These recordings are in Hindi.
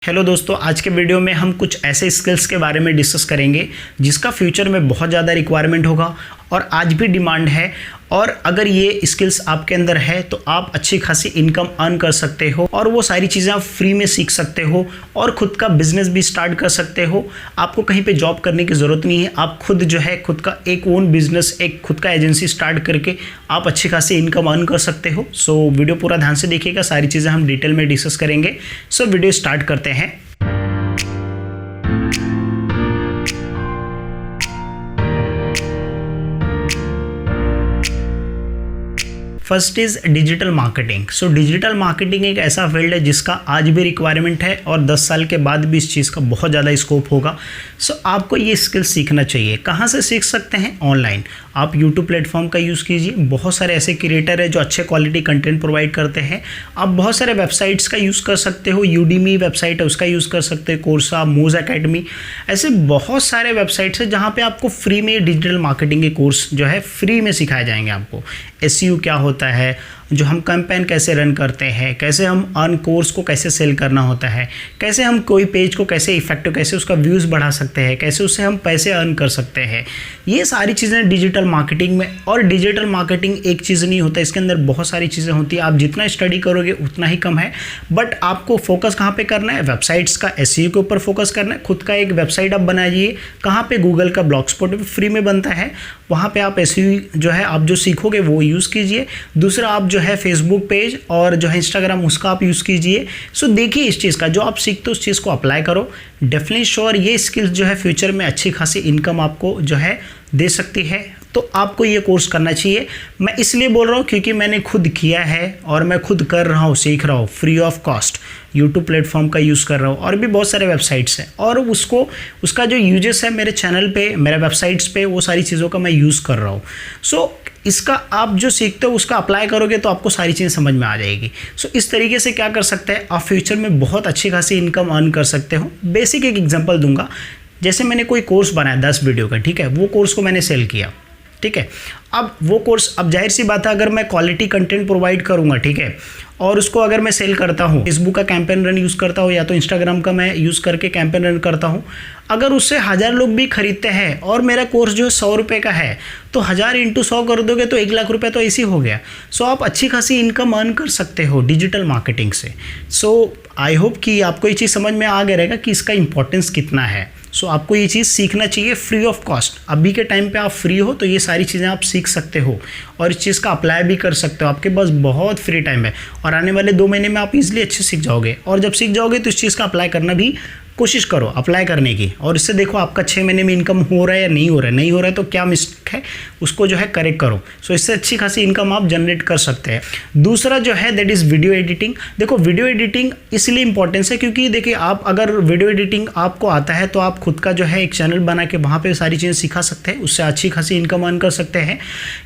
हेलो दोस्तों, आज के वीडियो में हम कुछ ऐसे स्किल्स के बारे में डिस्कस करेंगे जिसका फ्यूचर में बहुत ज़्यादा रिक्वायरमेंट होगा और आज भी डिमांड है। और अगर ये स्किल्स आपके अंदर है तो आप अच्छी खासी इनकम अर्न कर सकते हो और वो सारी चीज़ें आप फ्री में सीख सकते हो और खुद का बिजनेस भी स्टार्ट कर सकते हो। आपको कहीं पे जॉब करने की ज़रूरत नहीं है, आप खुद जो है खुद का एक ओन बिजनेस, एक खुद का एजेंसी स्टार्ट करके आप अच्छी खासी इनकम अर्न कर सकते हो। सो वीडियो पूरा ध्यान से देखिएगा, सारी चीज़ें हम डिटेल में डिस्कस करेंगे। सो वीडियो स्टार्ट करते हैं। First is digital marketing. So digital marketing एक ऐसा फील्ड है जिसका आज भी रिक्वायरमेंट है और 10 साल के बाद भी इस चीज़ का बहुत ज़्यादा स्कोप होगा। सो आपको ये स्किल सीखना चाहिए। कहाँ से सीख सकते हैं? ऑनलाइन। आप यूट्यूब प्लेटफॉर्म का यूज़ कीजिए। बहुत सारे ऐसे क्रिएटर हैं जो अच्छे क्वालिटी कंटेंट प्रोवाइड करते हैं। आप बहुत सारे वेबसाइट्स का यूज़ कर सकते हो। यूडीमी वेबसाइट है, उसका यूज़ कर सकते हैं। कोर्सा, मोज एकेडमी, ऐसे बहुत सारे वेबसाइट्स हैं जहाँ पे आपको फ्री में डिजिटल मार्केटिंग के कोर्स जो है फ्री में सिखाए जाएंगे। आपको एसईओ क्या होता है, जो हम कैंपेन कैसे रन करते हैं, कैसे हम अर्न कोर्स को कैसे सेल करना होता है, कैसे हम कोई पेज को कैसे इफेक्टिव, कैसे उसका व्यूज़ बढ़ा सकते हैं, कैसे उससे हम पैसे अर्न कर सकते हैं। ये सारी चीज़ें डिजिटल मार्केटिंग में। और डिजिटल मार्केटिंग एक चीज़ नहीं होता, इसके अंदर बहुत सारी चीज़ें होती है। आप जितना स्टडी करोगे उतना ही कम है, बट आपको फोकस कहाँ पे करना है? वेबसाइट्स का एसईओ के ऊपर फोकस करना है। खुद का एक वेबसाइट आप बनाइए। कहाँ पे? गूगल का ब्लॉगस्पॉट पे फ्री में बनता है, वहाँ पे आप एसईओ जो है आप जो सीखोगे वो यूज़ कीजिए। दूसरा, आप जो है फेसबुक पेज और जो है इंस्टाग्राम, उसका आप यूज़ कीजिए। सो देखिए इस चीज़ का जो आप सीखते हो उस चीज़ को अप्लाई करो। डेफिनेटली श्योर ये स्किल्स जो है फ्यूचर में अच्छी खासी इनकम आपको जो है दे सकती है। तो आपको ये कोर्स करना चाहिए। मैं इसलिए बोल रहा हूँ क्योंकि मैंने खुद किया है और मैं खुद कर रहा हूँ, सीख रहा हूँ free of cost. YouTube platform का यूज़ कर रहा हूँ और भी बहुत सारे वेबसाइट्स हैं और उसका जो यूजेस है मेरे चैनल पे, मेरे वेबसाइट्स पे, वो सारी चीज़ों का मैं यूज़ कर रहा हूँ। सो इसका आप जो सीखते हो उसका अप्लाई करोगे तो आपको सारी चीज़ें समझ में आ जाएगी। सो इस तरीके से क्या कर सकते हैं आप फ्यूचर में बहुत अच्छी खासी इनकम अर्न कर सकते हो। बेसिक एक एग्जांपल दूंगा। जैसे मैंने कोई कोर्स बनाया 10 वीडियो का, ठीक है, वो कोर्स को मैंने सेल किया, ठीक है। अब वो कोर्स, अब जाहिर सी बात है अगर मैं क्वालिटी कंटेंट प्रोवाइड करूंगा, ठीक है, और उसको अगर मैं सेल करता हूँ, फेसबुक का कैंपेन रन यूज़ करता हूँ या तो इंस्टाग्राम का मैं यूज़ करके कैंपेन रन करता हूँ, अगर उससे 1000 लोग भी खरीदते हैं और मेरा कोर्स जो है 100 रुपये का है, तो 1000 × 100 कर दोगे तो 1 लाख रुपये तो ऐसे हो गया। सो आप अच्छी खासी इनकम अर्न कर सकते हो डिजिटल मार्केटिंग से। सो आई होप कि आपको ये चीज़ समझ में आ गया रहेगा कि इसका इंपॉर्टेंस कितना है। सो आपको ये चीज़ सीखना चाहिए फ्री ऑफ कॉस्ट। अभी के टाइम पे आप फ्री हो तो ये सारी चीज़ें आप सीख सकते हो और इस चीज़ का अप्लाई भी कर सकते हो। आपके पास बहुत फ्री टाइम है और आने वाले 2 महीने में आप इजीली अच्छे सीख जाओगे। और जब सीख जाओगे तो इस चीज़ का अप्लाई करना भी कोशिश करो, अप्लाई करने की, और इससे देखो आपका 6 महीने में इनकम हो रहा है या नहीं हो रहा है। नहीं हो रहा है तो क्या मिस्टेक है उसको जो है करेक्ट करो। सो इससे अच्छी खासी इनकम आप जनरेट कर सकते हैं। दूसरा जो है दैट इज़ वीडियो एडिटिंग। देखो वीडियो एडिटिंग इसलिए इंपॉर्टेंस है क्योंकि देखिए आप अगर वीडियो एडिटिंग आपको आता है तो आप खुद का जो है एक चैनल बना के वहाँ पर सारी चीज़ें सिखा सकते हैं, उससे अच्छी खासी इनकम अर्न कर सकते हैं।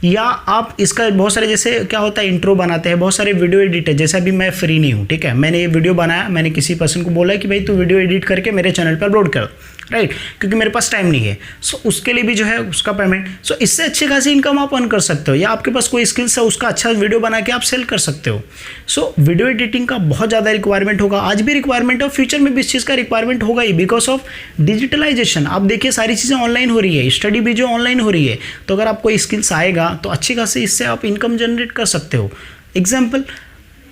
या आप इसका बहुत सारे, जैसे क्या होता है, इंट्रो बनाते हैं, बहुत सारे वीडियो एडिटर, जैसे अभी मैं फ्री नहीं हूँ, ठीक है, मैंने ये वीडियो बनाया, मैंने किसी पर्सन को बोला कि भाई तू वीडियो एडिट करके मेरे चैनल पर अपलोड कर, राइट, क्योंकि मेरे पास टाइम नहीं है। सो उसके लिए भी जो है उसका पेमेंट। सो इससे अच्छी खासी इनकम आप अर्न कर सकते हो। या आपके पास कोई स्किल्स है, उसका अच्छा वीडियो बना के आप सेल कर सकते हो। सो वीडियो एडिटिंग का बहुत ज़्यादा रिक्वायरमेंट होगा, आज भी रिक्वायरमेंट है, फ्यूचर में भी इस चीज़ का रिक्वायरमेंट होगा ही बिकॉज ऑफ डिजिटलाइजेशन। आप देखिए सारी चीज़ें ऑनलाइन हो रही है, स्टडी भी जो ऑनलाइन हो रही है, तो अगर आपको स्किल्स आएगा तो अच्छी खासी इससे आप इनकम जनरेट कर सकते हो। एग्जाम्पल,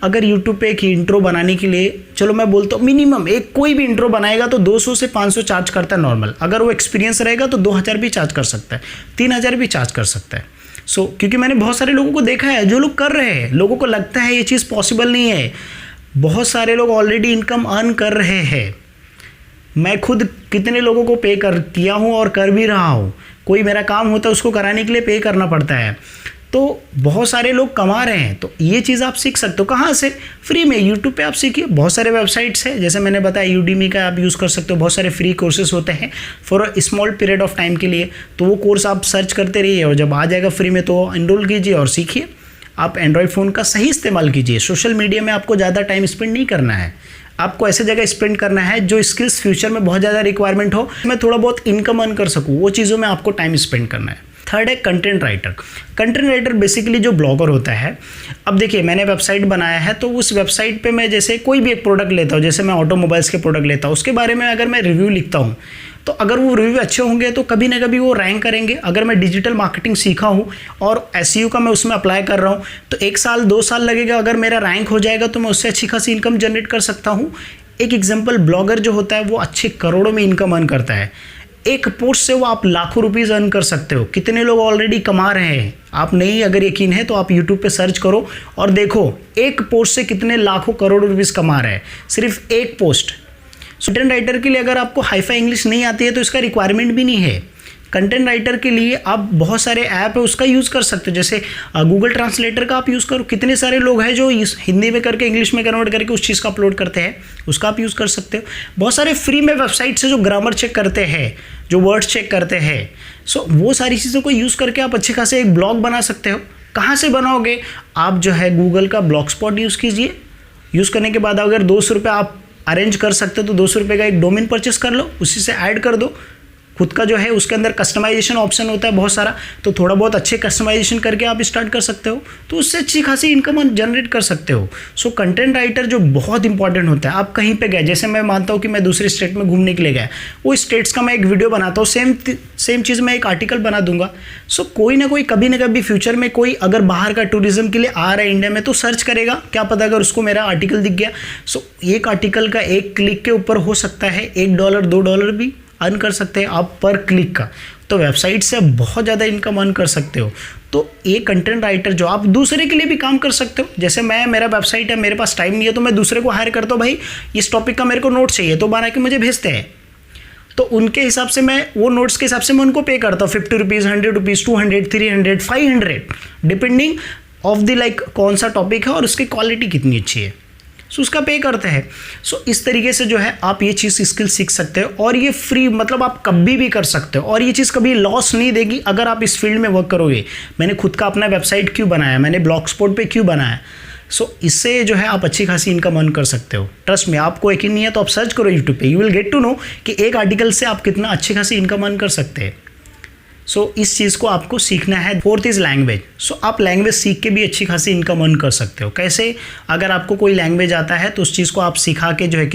अगर YouTube पे एक इंट्रो बनाने के लिए, चलो मैं बोलता हूँ मिनिमम एक कोई भी इंट्रो बनाएगा तो 200 से 500 चार्ज करता है नॉर्मल। अगर वो एक्सपीरियंस रहेगा तो 2000 भी चार्ज कर सकता है, 3000 भी चार्ज कर सकता है। सो क्योंकि मैंने बहुत सारे लोगों को देखा है जो लोग कर रहे हैं, लोगों को लगता है ये चीज़ पॉसिबल नहीं है। बहुत सारे लोग ऑलरेडी इनकम अर्न कर रहे हैं। मैं खुद कितने लोगों को पे किया हूँ और कर भी रहा हूँ। कोई मेरा काम होता है उसको कराने के लिए पे करना पड़ता है, तो बहुत सारे लोग कमा रहे हैं। तो ये चीज़ आप सीख सकते हो। कहाँ से? फ्री में यूट्यूब पे आप सीखिए। बहुत सारे वेबसाइट्स हैं, जैसे मैंने बताया यूडीमी का आप यूज़ कर सकते हो। बहुत सारे फ्री कोर्सेज होते हैं for a small period of time के लिए, तो वो कोर्स आप सर्च करते रहिए और जब आ जाएगा फ्री में तो एनरोल कीजिए और सीखिए। आप एंड्रॉयड फ़ोन का सही इस्तेमाल कीजिए। सोशल मीडिया में आपको ज़्यादा टाइम स्पेंड नहीं करना है, आपको ऐसे जगह स्पेंड करना है जो स्किल्स फ्यूचर में बहुत ज़्यादा रिक्वायरमेंट हो, मैं थोड़ा बहुत इनकम अर्न कर सकूँ, वो चीज़ों में आपको टाइम स्पेंड करना है। थर्ड है content writer. Content writer basically जो ब्लॉगर होता है, अब देखिए मैंने वेबसाइट बनाया है तो उस वेबसाइट पे मैं जैसे कोई भी एक प्रोडक्ट लेता हूँ, जैसे मैं ऑटोमोबाइल्स के प्रोडक्ट लेता हूँ, उसके बारे में अगर मैं रिव्यू लिखता हूँ तो अगर वो रिव्यू अच्छे होंगे तो कभी ना कभी वो रैंक करेंगे। अगर मैं डिजिटल मार्केटिंग सीखा हूँ और एसईओ का मैं उसमें अप्लाई कर रहा हूँ तो 1 साल 2 साल लगेगा, अगर मेरा रैंक हो जाएगा तो मैं उससे अच्छी खासी इनकम जनरेट कर सकता हूँ। एक एग्जाम्पल, ब्लॉगर जो होता है वो अच्छे करोड़ों में इनकम अर्न करता है। एक पोस्ट से वो आप लाखों रुपीज़ अर्न कर सकते हो। कितने लोग ऑलरेडी कमा रहे हैं, आप नहीं अगर यकीन है तो आप यूट्यूब पे सर्च करो और देखो एक पोस्ट से कितने लाखों करोड़ रुपीज़ कमा रहे हैं, सिर्फ एक पोस्ट। कंटेंट राइटर के लिए अगर आपको हाईफाई इंग्लिश नहीं आती है तो इसका रिक्वायरमेंट भी नहीं है। कंटेंट राइटर के लिए आप बहुत सारे ऐप है उसका यूज़ कर सकते हो, जैसे गूगल ट्रांसलेटर का आप यूज़ करो। कितने सारे लोग हैं जो हिंदी में करके इंग्लिश में कन्वर्ट करके उस चीज़ का अपलोड करते हैं, उसका आप यूज़ कर सकते हो। बहुत सारे फ्री में वेबसाइट्स है जो ग्रामर चेक करते हैं, जो वर्ड्स चेक करते हैं। सो वो सारी चीज़ों को यूज़ करके आप अच्छे खासे एक ब्लॉग बना सकते हो। कहाँ से बनाओगे आप, जो है गूगल का ब्लॉग स्पॉट यूज़ कीजिए। यूज़ करने के बाद अगर 200 रुपये आप अरेंज कर सकते हो तो 200 रुपये का एक डोमेन परचेस कर लो, उसी से ऐड कर दो खुद का जो है। उसके अंदर कस्टमाइजेशन ऑप्शन होता है बहुत सारा, तो थोड़ा बहुत अच्छे कस्टमाइजेशन करके आप स्टार्ट कर सकते हो, तो उससे अच्छी खासी इनकम जनरेट कर सकते हो। सो कंटेंट राइटर जो बहुत इंपॉर्टेंट होता है। आप कहीं पे गए, जैसे मैं मानता हूँ कि मैं दूसरे स्टेट में घूमने के लिए गया, वो स्टेट्स का मैं एक वीडियो बनाता हूँ, सेम चीज़ मैं एक आर्टिकल बना दूंगा। सो कोई ना कोई कभी ना कभी फ्यूचर में कोई अगर बाहर का टूरिज्म के लिए आ रहा है इंडिया में तो सर्च करेगा, क्या पता अगर उसको मेरा आर्टिकल दिख गया। सो एक आर्टिकल का एक क्लिक के ऊपर हो सकता है $1 $2 भी अर्न कर सकते हैं आप पर क्लिक का। तो वेबसाइट से आप बहुत ज़्यादा इनकम अर्न कर सकते हो। तो ये कंटेंट राइटर जो आप दूसरे के लिए भी काम कर सकते हो। जैसे मेरा वेबसाइट है, मेरे पास टाइम नहीं है तो मैं दूसरे को हायर करता हूँ, भाई इस टॉपिक का मेरे को नोट चाहिए तो बना के मुझे भेजते हैं, तो उनके हिसाब से मैं वो नोट्स के हिसाब से मैं उनको पे करता हूँ। 50 rupees, 100 rupees, 200, 300, 500 depending of the like कौन सा टॉपिक है और उसकी क्वालिटी कितनी अच्छी है, सो उसका पे करते हैं। सो इस तरीके से जो है आप ये चीज़ स्किल सीख सकते हो और ये फ्री, मतलब आप कभी भी कर सकते हो और ये चीज़ कभी लॉस नहीं देगी अगर आप इस फील्ड में वर्क करोगे। मैंने खुद का अपना वेबसाइट क्यों बनाया, मैंने ब्लॉग स्पॉट पे क्यों बनाया, सो इससे जो है आप अच्छी खासी इनकम अर्न कर सकते हो। ट्रस्ट में, आपको यकीन नहीं है तो आप सर्च करो यूट्यूब पे, you will get to know कि एक आर्टिकल से आप कितना अच्छी खासी इनकम अर्न कर सकते हैं। सो इस चीज़ को आपको सीखना है। Fourth is language. सो आप लैंग्वेज सीख के भी अच्छी खासी इनकम अर्न कर सकते हो। कैसे, अगर आपको कोई लैंग्वेज आता है तो उस चीज़ को आप सिखा के जो है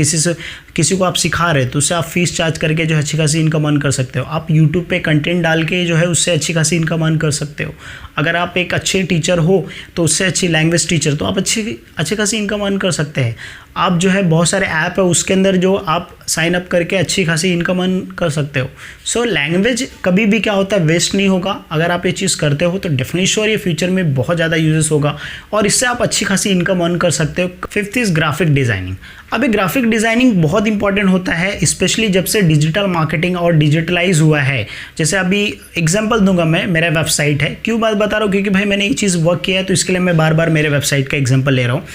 किसी को आप सिखा रहे तो उससे आप फीस चार्ज करके जो है अच्छी खासी इनकम अर्न कर सकते हो। आप यूट्यूब पे कंटेंट डाल के जो है उससे अच्छी खासी इनकम अर्न कर सकते हो। अगर आप एक अच्छे टीचर हो तो उससे अच्छी लैंग्वेज टीचर, तो आप अच्छी खासी इनकम अर्न कर सकते हैं। आप जो है बहुत सारे ऐप है उसके अंदर जो आप साइन अप करके अच्छी खासी इनकम अर्न कर सकते हो। सो लैंग्वेज कभी भी क्या होता है, वेस्ट नहीं होगा। अगर आप ये चीज़ करते हो तो डेफिनेटली श्योर ये फ्यूचर में बहुत ज़्यादा यूजेस होगा और इससे आप अच्छी खासी इनकम अर्न कर सकते हो। Fifth is graphic designing. अब ये ग्राफिक डिज़ाइनिंग बहुत इंपॉर्टेंट होता है, स्पेशली जब से डिजिटल मार्केटिंग और डिजिटलाइज हुआ है। जैसे अभी एग्जांपल दूंगा मैं, मेरा वेबसाइट है, क्यों बात बता रहा हूँ, क्योंकि भाई मैंने ये चीज़ वर्क किया है तो इसके लिए मैं बार बार मेरे वेबसाइट का एग्जांपल ले रहा हूँ।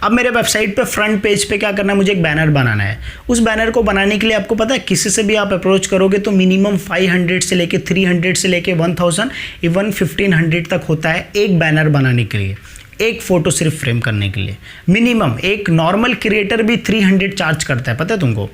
अब मेरे वेबसाइट पे फ्रंट पेज पे क्या करना है, मुझे एक बैनर बनाना है। उस बैनर को बनाने के लिए आपको पता है किसी से भी आप अप्रोच करोगे तो मिनिमम 500 से लेके 300 से लेके 1000 इवन 1500 तक होता है एक बैनर बनाने के लिए, एक फोटो सिर्फ फ्रेम करने के लिए। मिनिमम एक नॉर्मल क्रिएटर भी 300 चार्ज करता है, पता है तुमको।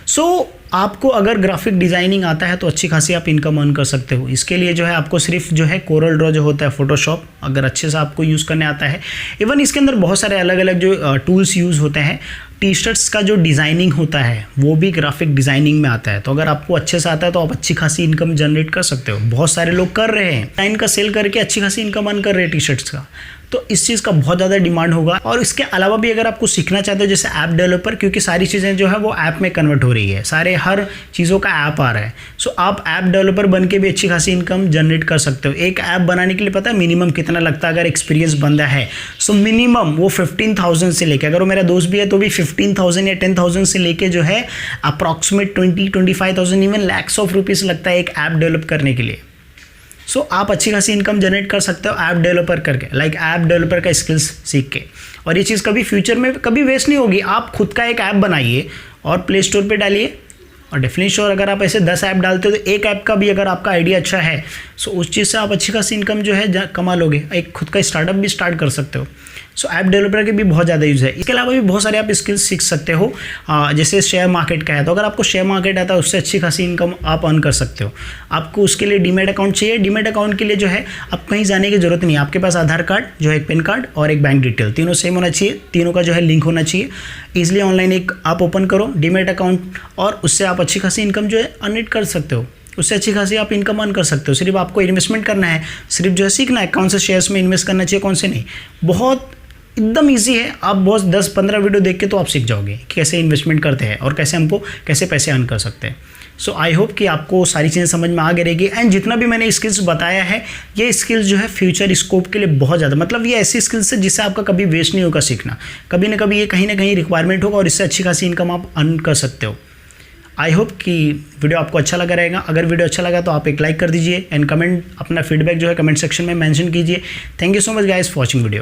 सो आपको अगर ग्राफिक डिज़ाइनिंग आता है तो अच्छी खासी आप इनकम अर्न कर सकते हो। इसके लिए जो है आपको सिर्फ जो है कोरल ड्रॉ जो होता है, फोटोशॉप अगर अच्छे से आपको यूज़ करने आता है। इवन इसके अंदर बहुत सारे अलग अलग जो टूल्स यूज़ होते हैं। टी शर्ट्स का जो डिज़ाइनिंग होता है वो भी ग्राफिक डिज़ाइनिंग में आता है, तो अगर आपको अच्छे से आता है तो आप अच्छी खासी इनकम जनरेट कर सकते हो। बहुत सारे लोग कर रहे हैं, डिज़ाइन का सेल करके अच्छी खासी इनकम अर्न कर रहे हैं टी शर्ट्स का। तो इस चीज़ का बहुत ज़्यादा डिमांड होगा। और इसके अलावा भी अगर आपको सीखना चाहते हो जैसे ऐप डेवलपर, क्योंकि सारी चीज़ें जो है वो ऐप में कन्वर्ट हो रही है, सारे हर चीज़ों का ऐप आ रहा है। सो आप ऐप डेवलपर बन के भी अच्छी खासी इनकम जनरेट कर सकते हो। एक ऐप बनाने के लिए पता है मिनिमम कितना लगता है, अगर एक्सपीरियंस बंदा है सो मिनिमम वो 15,000 से लेके, अगर वो मेरा दोस्त भी है तो भी 15,000 या 10,000 से लेके जो है approximate 20-25,000 even lakhs of rupees लगता है एक ऐप डेवलप करने के लिए। सो आप अच्छी खासी इनकम जनरेट कर सकते हो ऐप डेवलपर करके, लाइक ऐप डेवलपर का स्किल्स सीख के। और ये चीज़ कभी फ्यूचर में कभी वेस्ट नहीं होगी। आप खुद का एक ऐप बनाइए और प्ले स्टोर पे डालिए, और डेफिनेटली श्योर अगर आप ऐसे 10 ऐप डालते हो तो एक ऐप का भी अगर आपका आइडिया अच्छा है सो उस चीज़ से आप अच्छी खासी इनकम जो है कमा लोगे। एक खुद का स्टार्टअप भी स्टार्ट कर सकते हो। सो ऐप डेवलपर के भी बहुत ज़्यादा यूज़ है। इसके अलावा भी बहुत सारे आप स्किल्स सीख सकते हो, जैसे शेयर मार्केट का है, तो अगर आपको शेयर मार्केट आता है उससे अच्छी खासी इनकम आप अर्न कर सकते हो। आपको उसके लिए डीमैट अकाउंट चाहिए। डीमैट अकाउंट के लिए जो है आप कहीं जाने की जरूरत नहीं है, आपके पास आधार कार्ड जो है, एक पैन कार्ड और एक बैंक डिटेल, तीनों सेम होना चाहिए, तीनों का जो है लिंक होना चाहिए। ईजिली ऑनलाइन एक आप ओपन करो डीमैट अकाउंट और उससे आप अच्छी खासी इनकम जो है अर्न कर सकते हो, उससे अच्छी खासी आप इनकम अर्न कर सकते हो। सिर्फ आपको इन्वेस्टमेंट करना है, सिर्फ जो है सीखना है कौन से शेयर्स में इन्वेस्ट करना चाहिए, कौन से नहीं। बहुत एकदम ईजी है, आप बहुत 10-15 वीडियो देख के तो आप सीख जाओगे कि कैसे इन्वेस्टमेंट करते हैं और कैसे पैसे अर्न कर सकते हैं। सो आई होप कि आपको सारी चीज़ें समझ में आ गई रहेगी। एंड जितना भी मैंने स्किल्स बताया है, ये स्किल्स जो है फ्यूचर स्कोप के लिए बहुत ज़्यादा, मतलब ये ऐसी स्किल्स है जिससे आपका कभी वेस्ट नहीं होगा सीखना, कभी ना कभी ये कहीं ना कहीं रिक्वायरमेंट होगा और इससे अच्छी खासी इनकम आप अर्न कर सकते हो। आई होप कि वीडियो आपको अच्छा लगा रहेगा। अगर वीडियो अच्छा लगा तो आप एक लाइक कर दीजिए एंड कमेंट, अपना फीडबैक जो है कमेंट सेक्शन में मेंशन कीजिए। Thank you so much guys for watching video.